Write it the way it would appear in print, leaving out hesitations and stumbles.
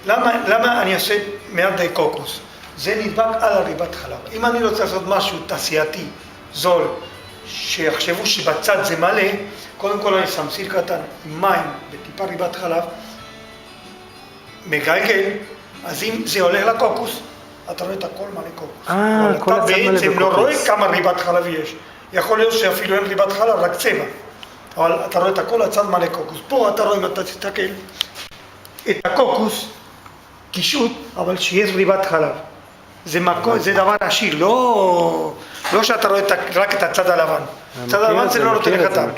למה אני עושה מירדי קוקוס? זה נדבק על הריבת חלב. אם אני רוצה לעשות משהו תעשייתי, זול, שיחשבו שבצד זה מלא, קודם כל אני שם סיר קטן עם מים וטיפה ריבת חלב, מגלגל, אז אם זה הולך לקוקוס, אתה רואה את הכל מלא קוקוס. כל הצד מלא בקוקוס. אתה בעצם לא רואה כמה ריבת חלב יש. יכול להיות שאפילו אין ריבת חלב, רק צבע. אבל אתה רואה את הכל הצד מלא קוקוס. פה אתה רואה אם אתה תסתכל את הקוקוס, קישוט, אבל שיש ריבת חלב. זה דבר עשיר, לא שאתה רואה רק את הצד הלבן. הצד הלבן זה לא נותן לך טעם.